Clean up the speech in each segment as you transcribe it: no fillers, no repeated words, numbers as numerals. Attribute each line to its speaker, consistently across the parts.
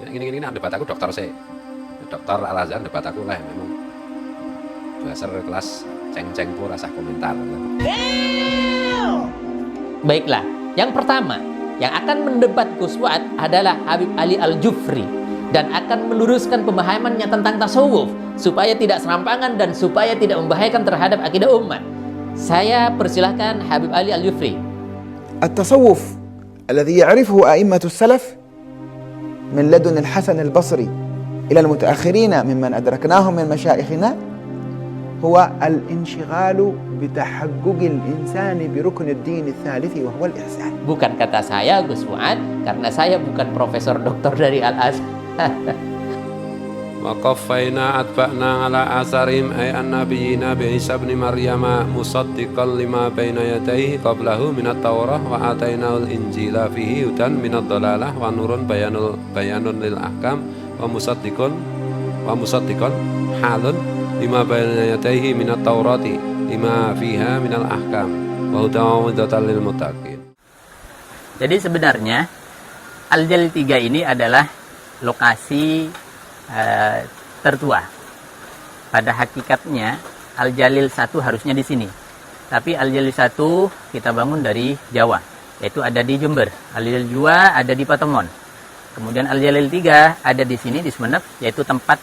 Speaker 1: Ini debat aku dokter sih. Dokter Al-Azhar debat aku lah memang. Dasar kelas ceng-ceng pun rasa komentar.
Speaker 2: Baiklah, yang pertama yang akan mendebat Gus Fuad adalah Habib Ali Al-Jufri dan akan meluruskan pemahamannya tentang tasawuf supaya tidak serampangan dan supaya tidak membahayakan terhadap akidah umat. Saya persilahkan Habib Ali Al-Jufri.
Speaker 3: التصوف الذي يعرفه أئمة السلف من لدن الحسن البصري إلى المتأخرين ممن أدركناهم من مشايخنا هو الانشغال بتحقق الإنسان بركن الدين الثالث وهو الإحسان.
Speaker 2: Bukan kata saya Gus Fuad, karena saya bukan profesor doktor dari Al-Azhar.
Speaker 1: Waqaffaina atba'na ala asarihim ay annabiyina bi Isa ibn Maryam musaddiqan lima baina yadayhi qablahu minat Taurah wa atainaul injila fihi hudan minad dhalalah wa nurun bayanun lil ahkam wa musaddiqan halun lima baina yadayhi minat Taurati lima fiha minal ahkam wa hudan wa mudzatal lil muttaqin.
Speaker 2: Jadi sebenarnya Al-Jalil 3 ini adalah lokasi tertua. Pada hakikatnya Al-Jalil 1 harusnya di sini. Tapi Al-Jalil 1 kita bangun dari Jawa, yaitu ada di Jember. Al-Jalil 2 ada di Patemon. Kemudian Al-Jalil 3 ada di sini di Sumeneb, yaitu tempat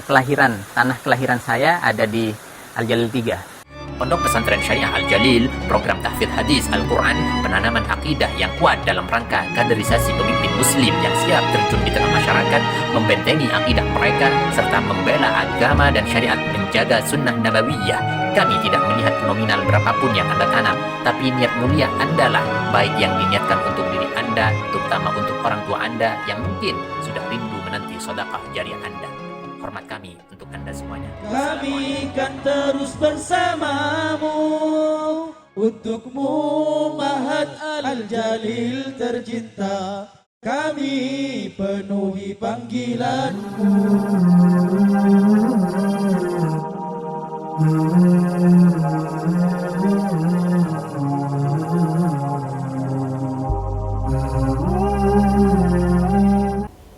Speaker 2: kelahiran, tanah kelahiran saya ada di Al-Jalil 3. Pondok Pesantren Syariah Al-Jalil, program tahfidz hadis Al-Quran, penanaman akidah yang kuat dalam rangka kaderisasi pemimpin muslim yang siap terjun di tengah masyarakat, membentengi akidah mereka, serta membela agama dan syariat, menjaga sunnah nabawiyah. Kami tidak melihat nominal berapapun yang Anda tanam, tapi niat mulia Anda lah, baik yang diniatkan untuk diri Anda, terutama untuk orang tua Anda yang mungkin sudah rindu menanti sedekah jariah Anda. Hormat kami untuk Anda semuanya.
Speaker 4: Kami kan terus bersamamu, untukmu Mahat Al-Jalil tercinta. Kami penuhi panggilanmu.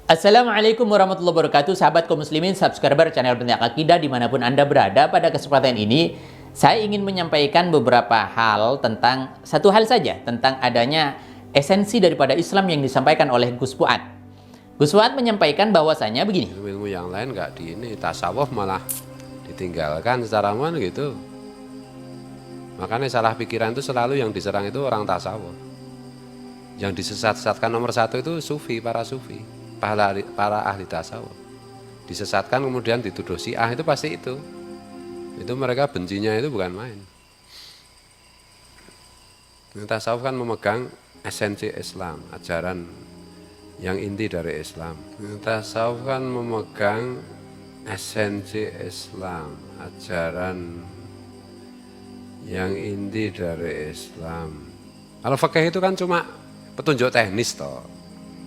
Speaker 2: Assalamualaikum warahmatullahi wabarakatuh, sahabat kaum muslimin, subscriber channel Pendidik Akidah dimanapun Anda berada. Pada kesempatan ini saya ingin menyampaikan beberapa hal tentang satu hal saja, tentang adanya esensi daripada Islam yang disampaikan oleh Gus Fuad. Gus Fuad menyampaikan bahwasanya begini,
Speaker 1: Ilmu yang lain nggak di ini, tasawuf malah ditinggalkan secara umum gitu. Makanya salah pikiran itu selalu yang diserang itu orang tasawuf. Yang disesat-sesatkan nomor satu itu sufi, para sufi, para ahli tasawuf. Disesatkan kemudian dituduh Syiah, itu pasti itu. Itu mereka bencinya itu bukan main. Tasawuf kan memegang esensi Islam, ajaran yang inti dari Islam. Tasawuf kan memegang esensi Islam, ajaran yang inti dari Islam. Kalau fikih itu kan cuma petunjuk teknis toh,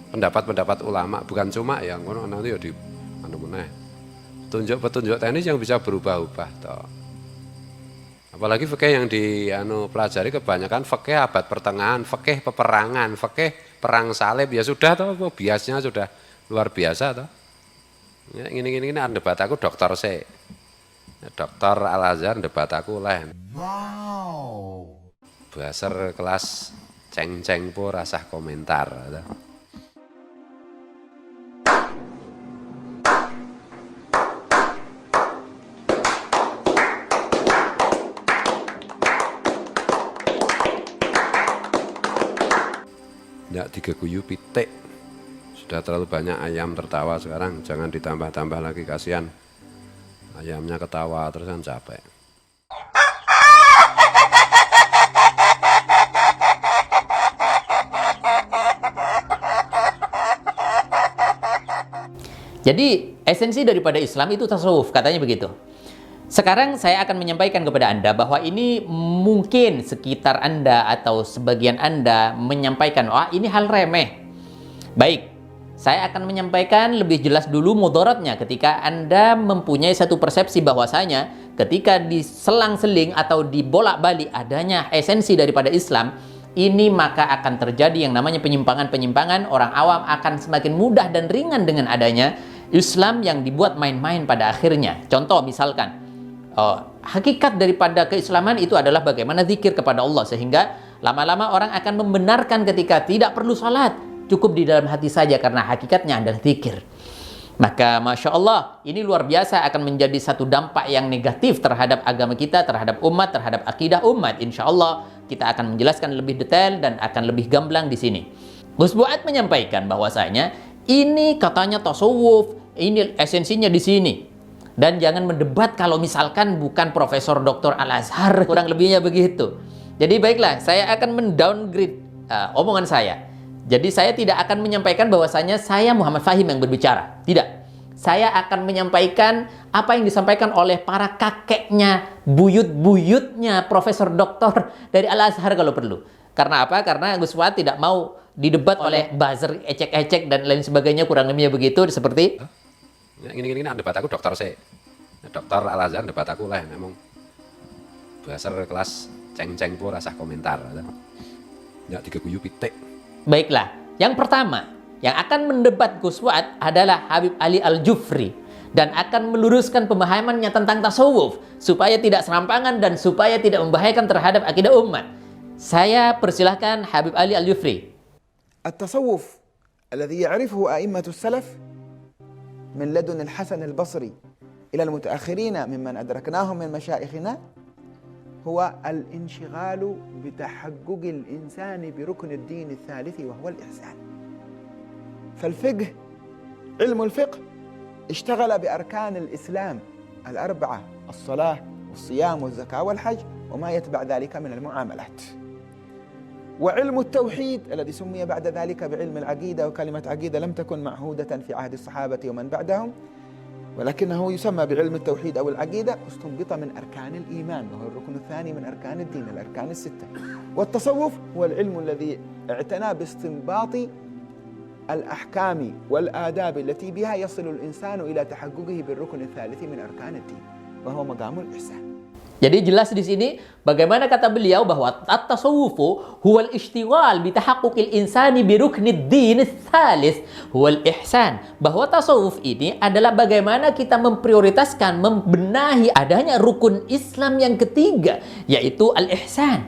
Speaker 1: pendapat-pendapat ulama, bukan cuma yang nanti ya di petunjuk teknis yang bisa berubah-ubah toh. Apalagi fikih yang pelajari kebanyakan fikih abad pertengahan, fikih peperangan, fikih perang salib, ya sudah toh, biasnya sudah luar biasa toh. Ya, ini debat aku dokter sih. Dokter Al-Azhar debat aku lah. Wow. Dasar kelas ceng-ceng pun rasa komentar. Nggak digeguyu pitik. Sudah terlalu banyak ayam tertawa sekarang, jangan ditambah-tambah lagi, kasihan. Ayamnya ketawa terus kan capek.
Speaker 2: jadi esensi daripada Islam itu tasawuf, katanya begitu. Sekarang saya akan menyampaikan kepada Anda bahwa ini mungkin sekitar Anda atau sebagian Anda menyampaikan, wah ini hal remeh. Baik, saya akan menyampaikan lebih jelas dulu mudaratnya ketika Anda mempunyai satu persepsi bahwasanya ketika diselang-seling atau dibolak-balik adanya esensi daripada Islam, ini maka akan terjadi yang namanya penyimpangan-penyimpangan. Orang awam akan semakin mudah dan ringan dengan adanya Islam yang dibuat main-main pada akhirnya. Contoh misalkan, hakikat daripada keislaman itu adalah bagaimana zikir kepada Allah, sehingga lama-lama orang akan membenarkan ketika tidak perlu salat, cukup di dalam hati saja karena hakikatnya adalah zikir. Maka Masya Allah, ini luar biasa akan menjadi satu dampak yang negatif terhadap agama kita, terhadap umat, terhadap akidah umat. Insya Allah kita akan menjelaskan lebih detail dan akan lebih gamblang di sini. Gus Fuad menyampaikan bahwasanya ini katanya tasawuf, ini esensinya di sini. Dan jangan mendebat kalau misalkan bukan Profesor Dr. Al-Azhar, kurang lebihnya begitu. Jadi baiklah, saya akan mendowngrade omongan saya. Jadi saya tidak akan menyampaikan bahwasanya saya Muhammad Fahim yang berbicara. Tidak. Saya akan menyampaikan apa yang disampaikan oleh para kakeknya, buyut-buyutnya Profesor Doktor dari Al-Azhar kalau perlu. Karena apa? Karena Gus Fuad tidak mau didebat oleh buzzer, ecek-ecek dan lain sebagainya, kurang lebihnya begitu seperti
Speaker 1: ini debat aku dokter saya. Dokter Al-Azhar debat aku lah memang buzzer kelas ceng-ceng pun rasa komentar. Ya digeguyu pitik.
Speaker 2: Baiklah, yang pertama yang akan mendebat Gus Fuad adalah Habib Ali Al-Jufri dan akan meluruskan pemahamannya tentang tasawuf supaya tidak serampangan dan supaya tidak membahayakan terhadap akidah umat. Saya persilahkan Habib Ali Al-Jufri.
Speaker 3: التصوف الذي يعرفه أئمة السلف من لدن الحسن البصري إلى المتأخرين ممن أدركناهم من مشايخنا هو الانشغال بتحقق الإنسان بركن الدين الثالث وهو الإحسان. فالفقه، علم الفقه، اشتغل بأركان الإسلام الأربعة: الصلاة والصيام والزكاة والحج وما يتبع ذلك من المعاملات. وعلم التوحيد الذي سمي بعد ذلك بعلم العقيدة، وكلمة عقيدة لم تكن معهودة في عهد الصحابة ومن بعدهم، ولكنه يسمى بعلم التوحيد أو العقيدة، استنبط من أركان الإيمان وهو الركن الثاني من أركان الدين، الأركان الستة. والتصوف هو العلم الذي اعتنى باستنباط الأحكام والآداب التي بها يصل الإنسان إلى تحققه بالركن الثالث من أركان الدين وهو مقام الإحسان.
Speaker 2: Jadi jelas di sini bagaimana kata beliau bahwa at-tasawufu huwal ishtighal bi tahaqquqil insani bi ruknid din tsalis huwal ihsan. Bahwa tasawuf ini adalah bagaimana kita memprioritaskan, membenahi adanya rukun Islam yang ketiga, yaitu al-ihsan.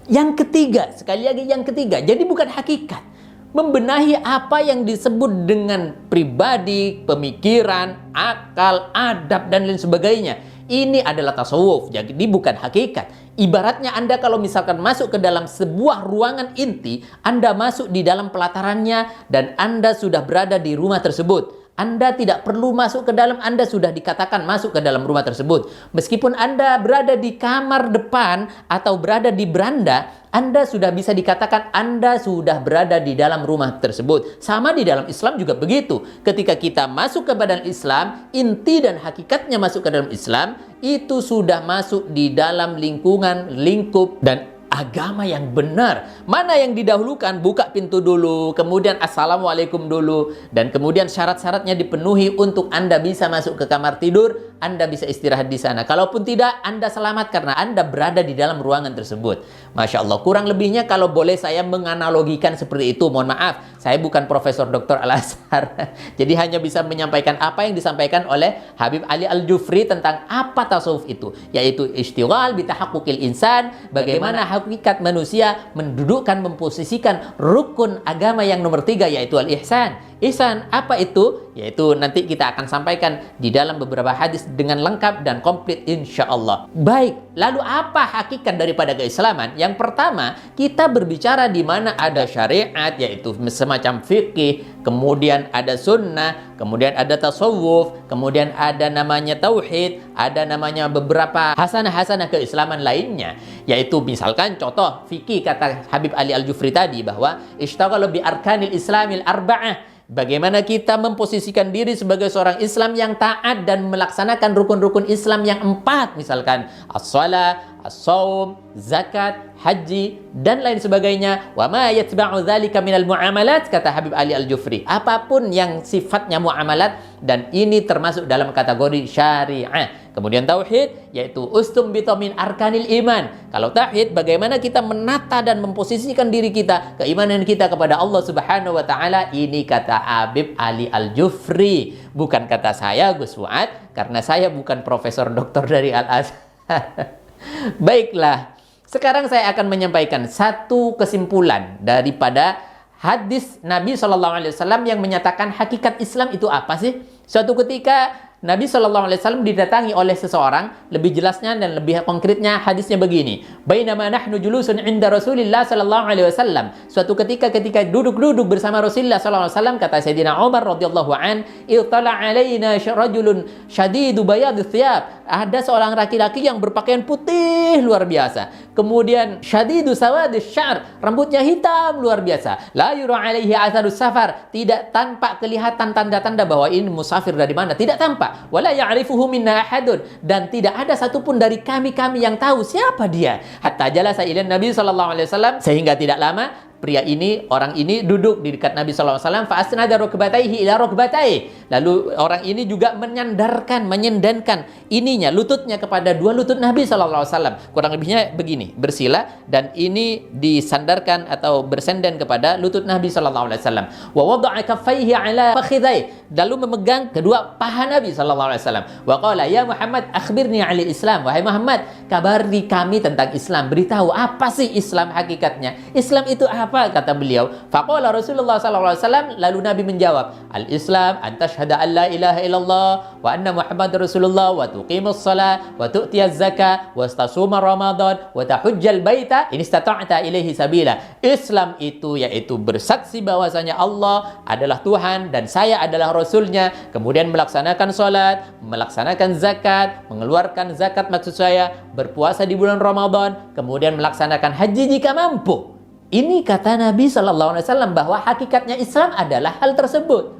Speaker 2: Yang ketiga, sekali lagi yang ketiga. Jadi bukan hakikat. Membenahi apa yang disebut dengan pribadi, pemikiran, akal, adab dan lain sebagainya. Ini adalah tasawuf, jadi bukan hakikat. Ibaratnya Anda kalau misalkan masuk ke dalam sebuah ruangan inti, Anda masuk di dalam pelatarannya dan Anda sudah berada di rumah tersebut. Anda tidak perlu masuk ke dalam, Anda sudah dikatakan masuk ke dalam rumah tersebut. Meskipun Anda berada di kamar depan atau berada di beranda, Anda sudah bisa dikatakan Anda sudah berada di dalam rumah tersebut. Sama di dalam Islam juga begitu. Ketika kita masuk ke badan Islam, inti dan hakikatnya masuk ke dalam Islam, itu sudah masuk di dalam lingkungan, lingkup, dan agama yang benar. Mana yang didahulukan? Buka pintu dulu, kemudian assalamualaikum dulu, dan kemudian syarat-syaratnya dipenuhi untuk Anda bisa masuk ke kamar tidur, Anda bisa istirahat di sana. Kalaupun tidak, Anda selamat karena Anda berada di dalam ruangan tersebut. Masya Allah, kurang lebihnya kalau boleh saya menganalogikan seperti itu, mohon maaf, saya bukan Profesor Dr. Al-Azhar. Jadi hanya bisa menyampaikan apa yang disampaikan oleh Habib Ali Al-Jufri tentang apa tasawuf itu, yaitu ishtighal bi tahaqquqil insan, bagaimana hakikat manusia mendudukkan, memposisikan rukun agama yang nomor 3, yaitu al-ihsan. Ihsan apa itu? Yaitu nanti kita akan sampaikan di dalam beberapa hadis dengan lengkap dan komplit insya Allah. Baik, lalu apa hakikat daripada keislaman? Yang pertama, kita berbicara di mana ada syariat, yaitu semacam fikih, kemudian ada sunnah, kemudian ada tasawuf, kemudian ada namanya tauhid, ada namanya beberapa hasanah-hasanah keislaman lainnya, yaitu misalkan contoh fikih kata Habib Ali Al-Jufri tadi bahwa ishtaghala bi arkanil islamil arba'ah. Bagaimana kita memposisikan diri sebagai seorang Islam yang taat dan melaksanakan rukun-rukun Islam yang 4, misalkan as-shalah, as-shaum, zakat, haji, dan lain sebagainya. Wa ma yatba'u dzalika minal muamalat, kata Habib Ali Al-Jufri. Apapun yang sifatnya muamalat, dan ini termasuk dalam kategori syariah. Kemudian tauhid, yaitu ustumbita min arkanil iman. Kalau tauhid, bagaimana kita menata dan memposisikan diri kita, keimanan kita kepada Allah Subhanahu wa taala. Ini kata Habib Ali Al-Jufri, bukan kata saya Gus Fuad, karena saya bukan profesor doktor dari Al-Azhar. Baiklah, sekarang saya akan menyampaikan satu kesimpulan daripada hadis Nabi SAW yang menyatakan hakikat Islam itu apa sih? Suatu ketika Nabi SAW didatangi oleh seseorang, lebih jelasnya dan lebih konkretnya hadisnya begini. Bainama nahnu julusun inda Rasulillah SAW. Suatu ketika duduk-duduk bersama Rasulullah SAW, kata Sayyidina Umar radhiyallahu an, "Ittala alaina rajulun syadidu bayadith thiyab." Ada seorang laki-laki yang berpakaian putih luar biasa. Kemudian syadidu sawadis syar, rambutnya hitam luar biasa. La yura alaihi atharus safar, tidak tampak kelihatan tanda-tanda bahwa ini musafir dari mana, tidak tampak. Wala ya'rifuhu minna ahadun, dan tidak ada satupun dari kami yang tahu siapa dia. Hatta jalasa ila Nabi sallallahu alaihi wasallam, sehingga tidak lama pria ini, orang ini duduk di dekat Nabi sallallahu alaihi wasallam, fa asnada rukbatayhi ila rukbatayhi. Lalu orang ini juga menyendankan ininya, lututnya kepada dua lutut Nabi sallallahu alaihi wasallam. Kurang lebihnya begini, bersila, dan ini disandarkan atau bersenden kepada lutut Nabi sallallahu alaihi wasallam. Wa wada'a kaffaihi ala fakhidai, lalu memegang kedua paha Nabi sallallahu alaihi wasallam. Wa qala ya Muhammad akhbirni 'anil Islam. Wahai Muhammad, kabari kami tentang Islam, beritahu apa sih Islam hakikatnya. Islam itu apa? Kata beliau. Faqala Rasulullah sallallahu alaihi wasallam, lalu Nabi menjawab, "Al-Islam an tashhada an la ilaha illallah wa anna Muhammadar Rasulullah wa tuqimus shalah wa tu'tiyaz zakah wa tasuma Ramadan wa tahujjal baita in istata'ta ilaihi sabila." Islam itu yaitu bersaksi bahwasanya Allah adalah Tuhan dan saya adalah Rasulnya, kemudian melaksanakan salat, melaksanakan zakat, mengeluarkan zakat maksud saya, berpuasa di bulan Ramadan, kemudian melaksanakan haji jika mampu. Ini kata Nabi SAW bahwa hakikatnya Islam adalah hal tersebut.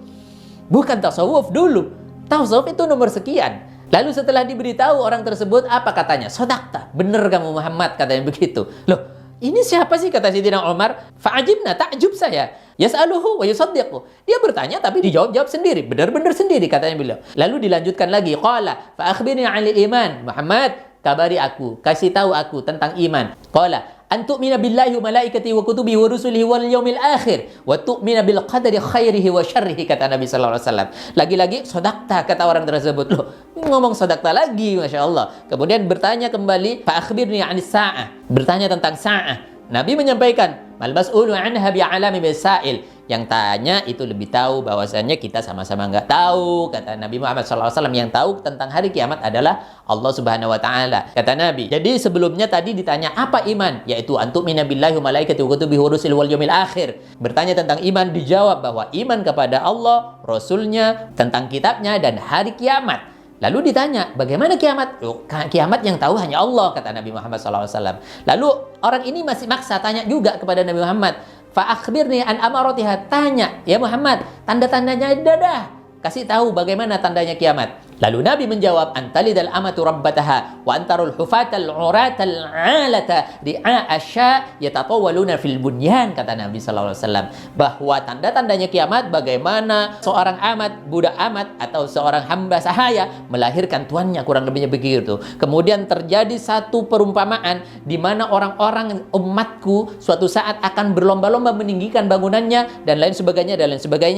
Speaker 2: Bukan tasawuf dulu. Tasawuf itu nomor sekian. Lalu setelah diberitahu orang tersebut, apa katanya? Sodakta, benar kamu Muhammad, katanya begitu. Loh, ini siapa sih, kata Sayyidina Umar? Fa'ajibna, takjub saya. Yas'aluhu wa yusaddiqu. Dia bertanya tapi dijawab sendiri, benar-benar sendiri, katanya beliau. Lalu dilanjutkan lagi, qala fa'akhbirni 'anil iman. Muhammad, kabari aku, kasih tahu aku tentang iman. Qala an tu'mina billahi wa malaikatihi wa kutubihi wa rusulihi wal yaumil akhir wa tu'mina bil qadari khairihi wa syarrihi, kata Nabi sallallahu alaihi wasallam. Lagi-lagi sodakta, kata orang tersebut. Loh, ngomong sodakta lagi, Masya Allah. Kemudian bertanya kembali, fa akhbirni 'anis sa'ah, bertanya tentang sa'ah. Nabi menyampaikan, mal mas'ulu 'anha bi'alami bisail, yang tanya itu lebih tahu, bahwasanya kita sama-sama nggak tahu, kata Nabi Muhammad SAW. Yang tahu tentang hari kiamat adalah Allah Subhanahu wa taala, kata Nabi. Jadi sebelumnya tadi ditanya apa iman, yaitu antu'mina billahi wa malaikatihi wa kutubihi wa rusulihi wal yaumil akhir. Bertanya tentang iman, dijawab bahwa iman kepada Allah, Rasulnya, tentang kitabnya dan hari kiamat. Lalu ditanya, bagaimana kiamat? Kiamat yang tahu hanya Allah, kata Nabi Muhammad SAW. Lalu orang ini masih maksa tanya juga kepada Nabi Muhammad. Fa'akhbirni an amaratiha, tanya, ya Muhammad, tanda-tandanya dadah. Kasih tahu bagaimana tandanya kiamat. Lalu Nabi menjawab, antalidal amatu rabbataha wa antarul hufatal uratal alata ri'a asya yatatawaluna fil bunyan, kata Nabi sallallahu alaihi wasallam, bahwa tanda-tandanya kiamat bagaimana seorang amat, budak amat atau seorang hamba sahaya melahirkan tuannya, kurang lebihnya begitu. Kemudian terjadi satu perumpamaan di mana orang-orang umatku suatu saat akan berlomba-lomba meninggikan bangunannya dan lain sebagainya.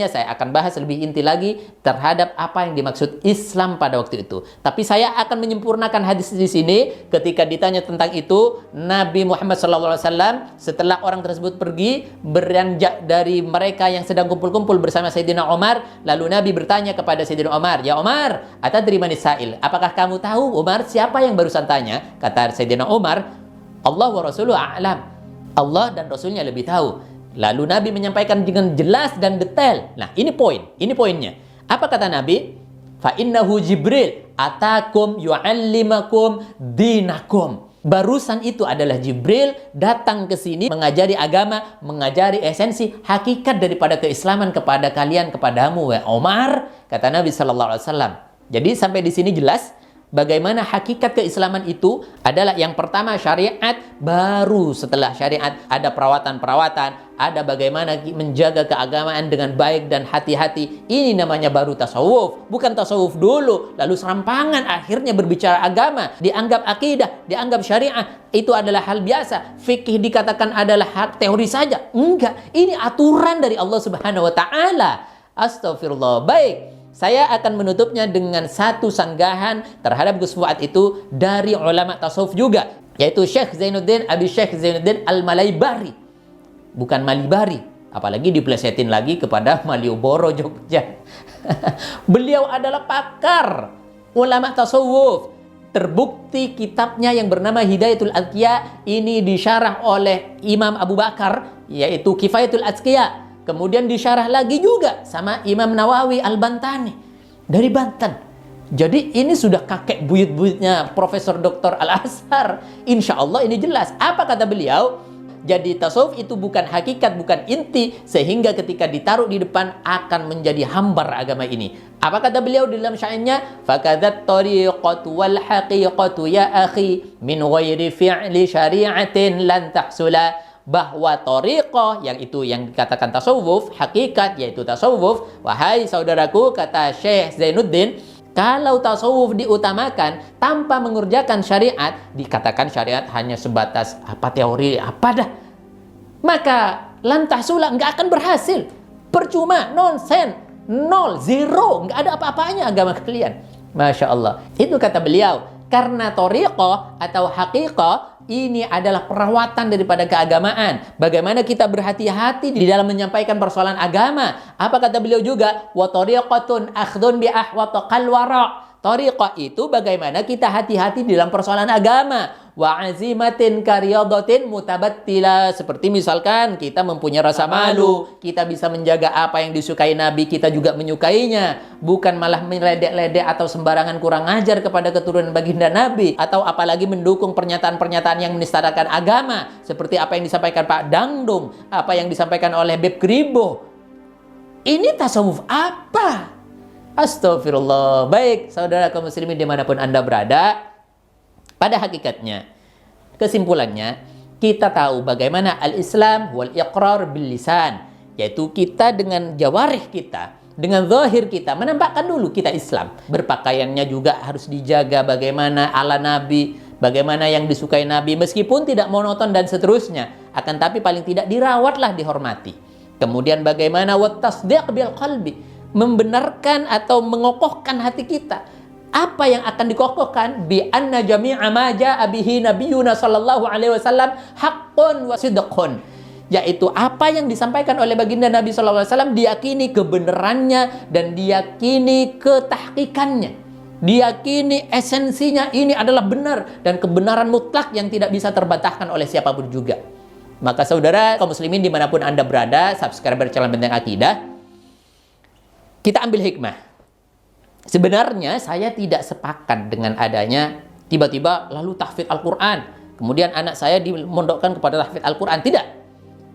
Speaker 2: Saya akan bahas lebih inti lagi terhadap apa yang dimaksud Islam pada waktu itu. Tapi saya akan menyempurnakan hadis di sini. Ketika ditanya tentang itu, Nabi Muhammad SAW setelah orang tersebut pergi, beranjak dari mereka yang sedang kumpul-kumpul bersama Sayyidina Umar, lalu Nabi bertanya kepada Sayyidina Umar, ya Umar, atadri manis sa'il, apakah kamu tahu Umar siapa yang barusan tanya? Kata Sayyidina Umar, Allah wa Rasuluhu a'lam, Allah dan Rasulnya lebih tahu. Lalu Nabi menyampaikan dengan jelas dan detail. Nah, ini poinnya. Apa kata Nabi? Fa innahu Jibril atakum yu'allimakum dinakum. Barusan itu adalah Jibril datang ke sini mengajari agama, mengajari esensi hakikat daripada keislaman kepada kalian, kepadamu, wa Umar, kata Nabi sallallahu alaihi wasallam. Jadi sampai di sini jelas Bagaimana hakikat keislaman itu adalah yang pertama syariat, baru setelah syariat ada perawatan-perawatan, ada bagaimana menjaga keagamaan dengan baik dan hati-hati. Ini namanya baru tasawuf, bukan tasawuf dulu lalu serampangan akhirnya berbicara agama, dianggap akidah, dianggap syariah, itu adalah hal biasa. Fikih dikatakan adalah hal teori saja. Enggak, ini aturan dari Allah Subhanahu wa taala. Astagfirullah. Baik, saya akan menutupnya dengan satu sanggahan terhadap Gus Fuad itu dari ulama tasawuf juga, yaitu Syekh Zainuddin Abi Syekh Zainuddin Al-Malaibari, bukan Malibari, apalagi diplesetin lagi kepada Malioboro Jogja. Beliau adalah pakar ulama tasawuf. Terbukti kitabnya yang bernama Hidayatul Azkiya ini disyarah oleh Imam Abu Bakar, yaitu Kifayatul Azkiya. Kemudian disyarah lagi juga sama Imam Nawawi Al-Bantani dari Banten. Jadi ini sudah kakek buyut-buyutnya Profesor Dr. Al-Azhar. Insya Allah ini jelas. Apa kata beliau? Jadi tasawuf itu bukan hakikat, bukan inti, sehingga ketika ditaruh di depan akan menjadi hambar agama ini. Apa kata beliau di dalam syairnya? Fakadat tariqatu wal haqiqatu ya akhi min ghairi fi'li syari'atin lan tahsula. Bahwa tariqah, yang itu yang dikatakan tasawuf, hakikat yaitu tasawuf, wahai saudaraku, kata Syekh Zainuddin, kalau tasawuf diutamakan tanpa mengerjakan syariat, dikatakan syariat hanya sebatas apa teori, apa dah, maka lantah sula nggak akan berhasil, percuma, nonsen, nol, zero, nggak ada apa-apanya agama kalian. Masya Allah. Itu kata beliau. Karena tariqah atau haqiqah ini adalah perawatan daripada keagamaan. Bagaimana kita berhati-hati di dalam menyampaikan persoalan agama. Apa kata beliau juga? Wa tariqatun akhdun bi ahwataqal wara'. Tariqah itu bagaimana kita hati-hati di dalam persoalan agama. Wa azimatin karyadatin mutabattila. Seperti misalkan kita mempunyai rasa malu, kita bisa menjaga apa yang disukai Nabi, kita juga menyukainya. Bukan malah meledek-ledek atau sembarangan kurang ajar kepada keturunan baginda Nabi. Atau apalagi mendukung pernyataan-pernyataan yang menistadakan agama. Seperti apa yang disampaikan Pak Dangdung, apa yang disampaikan oleh Beb Kribo. Ini tasawuf apa? Astagfirullah. Baik, saudara kaum muslimin dimanapun Anda berada, pada hakikatnya, kesimpulannya, kita tahu bagaimana al-Islam wal iqrar bil lisan, yaitu kita dengan jawarih kita, dengan zahir kita, menampakkan dulu kita Islam. Berpakaiannya juga harus dijaga bagaimana ala Nabi, bagaimana yang disukai Nabi, meskipun tidak monoton dan seterusnya, akan tapi paling tidak dirawatlah, dihormati. Kemudian bagaimana wat tasdiq bil qalbi, membenarkan atau mengokohkan hati kita. Apa yang akan dikokohkan? Bi anna jami'a ma jaa'a bihi nabiyuna sallallahu alaihi wasallam haqqun wa sidqun. Yaitu apa yang disampaikan oleh baginda Nabi sallallahu alaihi wasallam diyakini kebenarannya dan diyakini ketahqiqannya. Diyakini esensinya ini adalah benar dan kebenaran mutlak yang tidak bisa terbantahkan oleh siapapun juga. Maka saudara kaum muslimin dimanapun Anda berada, subscriber channel Benteng Akidah, kita ambil hikmah. Sebenarnya saya tidak sepakat dengan adanya tiba-tiba lalu tahfidz Al-Quran. Kemudian anak saya dimondokkan kepada tahfidz Al-Quran. Tidak.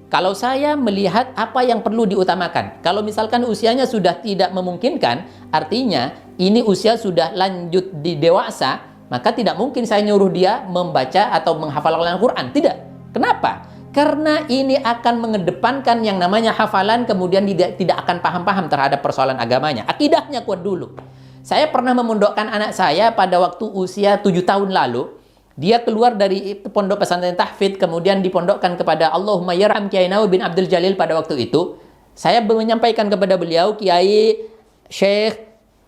Speaker 2: Kalau saya melihat apa yang perlu diutamakan. Kalau misalkan usianya sudah tidak memungkinkan, artinya ini usia sudah lanjut di dewasa, maka tidak mungkin saya nyuruh dia membaca atau menghafal Al-Quran. Tidak. Kenapa? Karena ini akan mengedepankan yang namanya hafalan, kemudian tidak akan paham-paham terhadap persoalan agamanya. Akidahnya kuat dulu. Saya pernah memondokkan anak saya pada waktu usia 7 tahun lalu. Dia keluar dari pondok pesantren tahfidz, kemudian dipondokkan kepada Allahumma yarham Kiai Nawawi bin Abdul Jalil pada waktu itu. Saya menyampaikan kepada beliau, Kiai Syekh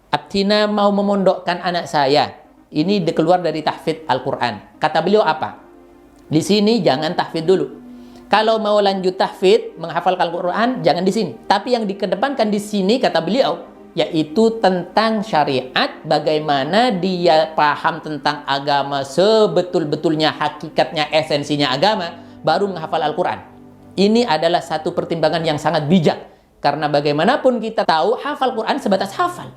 Speaker 2: Abtina mau memondokkan anak saya. Ini keluar dari tahfidz Al-Quran. Kata beliau apa? Di sini jangan tahfidz dulu. Kalau mau lanjut tahfidz, menghafal Al-Quran, jangan di sini. Tapi yang dikedepankan di sini, kata beliau, yaitu tentang syariat, bagaimana dia paham tentang agama sebetul-betulnya, hakikatnya, esensinya agama, baru menghafal Al-Quran. Ini adalah satu pertimbangan yang sangat bijak. Karena bagaimanapun kita tahu, hafal Quran sebatas hafal.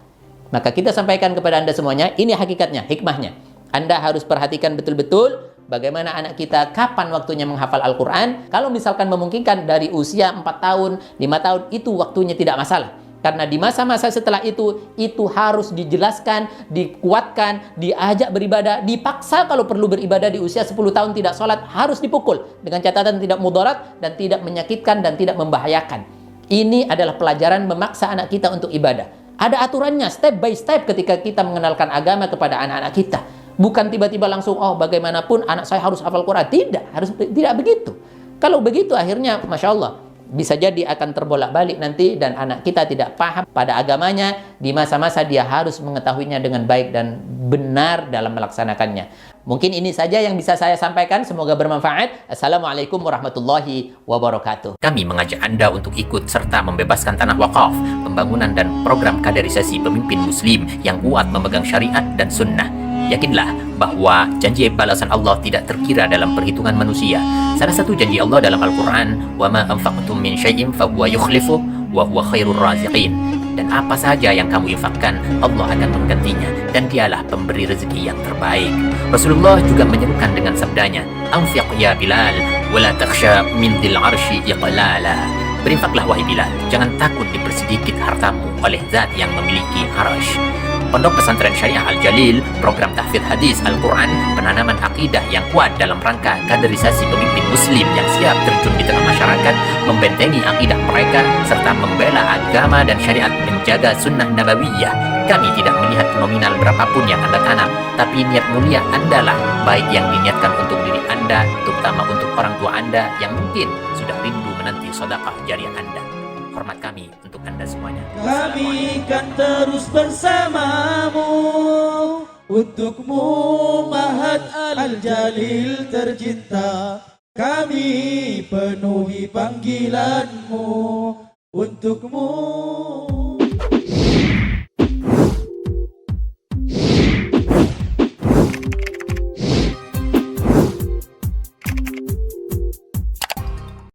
Speaker 2: Maka kita sampaikan kepada Anda semuanya, ini hakikatnya, hikmahnya. Anda harus perhatikan betul-betul bagaimana anak kita kapan waktunya menghafal Al-Quran. Kalau misalkan memungkinkan dari usia 4 tahun, 5 tahun, itu waktunya tidak masalah.
Speaker 5: Karena di masa-masa setelah itu harus dijelaskan, dikuatkan, diajak beribadah, dipaksa kalau perlu beribadah. Di usia 10 tahun tidak sholat, harus dipukul. Dengan catatan tidak mudarat dan tidak menyakitkan dan tidak membahayakan. Ini adalah pelajaran memaksa anak kita untuk ibadah. Ada aturannya, step by step ketika kita mengenalkan agama kepada anak-anak kita. Bukan tiba-tiba langsung, oh bagaimanapun anak saya harus hafal Quran. Tidak begitu. Kalau begitu akhirnya, Masya Allah, bisa jadi akan terbolak-balik nanti dan anak kita tidak paham pada agamanya. Di masa-masa dia harus mengetahuinya dengan baik dan benar dalam melaksanakannya. Mungkin ini saja yang bisa saya sampaikan. Semoga bermanfaat. Assalamualaikum warahmatullahi wabarakatuh.
Speaker 2: Kami mengajak Anda untuk ikut serta membebaskan tanah wakaf, pembangunan dan program kaderisasi pemimpin muslim yang kuat memegang syariat dan sunnah. Yakinlah bahwa janji balasan Allah tidak terkira dalam perhitungan manusia. Salah satu janji Allah dalam Al-Quran, وَمَا أَنْفَقْتُم مِّن شَيْءٍ فَهُوَ يُخْلِفُهُ وَهُوَ خَيْرُ الرَّازِقِينَ. Dan apa saja yang kamu infakkan, Allah akan menggantinya, dan dialah pemberi rezeki yang terbaik. Rasulullah juga menyerukan dengan sabdanya, أَنْفِقْ يَا بِلَالْ وَلَا تَخْشَى مِنْ ذِي الْعَرْشِ إِقْلَالًا. Berinfaklah wahai Bilal, jangan takut dipersedikit hartamu oleh zat yang memiliki arash. Pondok Pesantren Syariah Al-Jalil, program tahfidz hadis Al-Quran, penanaman akidah yang kuat dalam rangka kaderisasi pemimpin muslim yang siap terjun di tengah masyarakat, membentengi akidah mereka, serta membela agama dan syariat, menjaga sunnah nabawiyah. Kami tidak melihat nominal berapapun yang Anda tanam, tapi niat mulia Anda lah, baik yang diniatkan untuk diri Anda, terutama untuk orang tua Anda yang mungkin sudah rindu menanti sedekah jariah Anda. Hormat kami untuk Anda semuanya.
Speaker 4: Kami kan terus bersamamu, untukmu Mahat Al-Jalil tercinta. Kami penuhi panggilanmu, untukmu.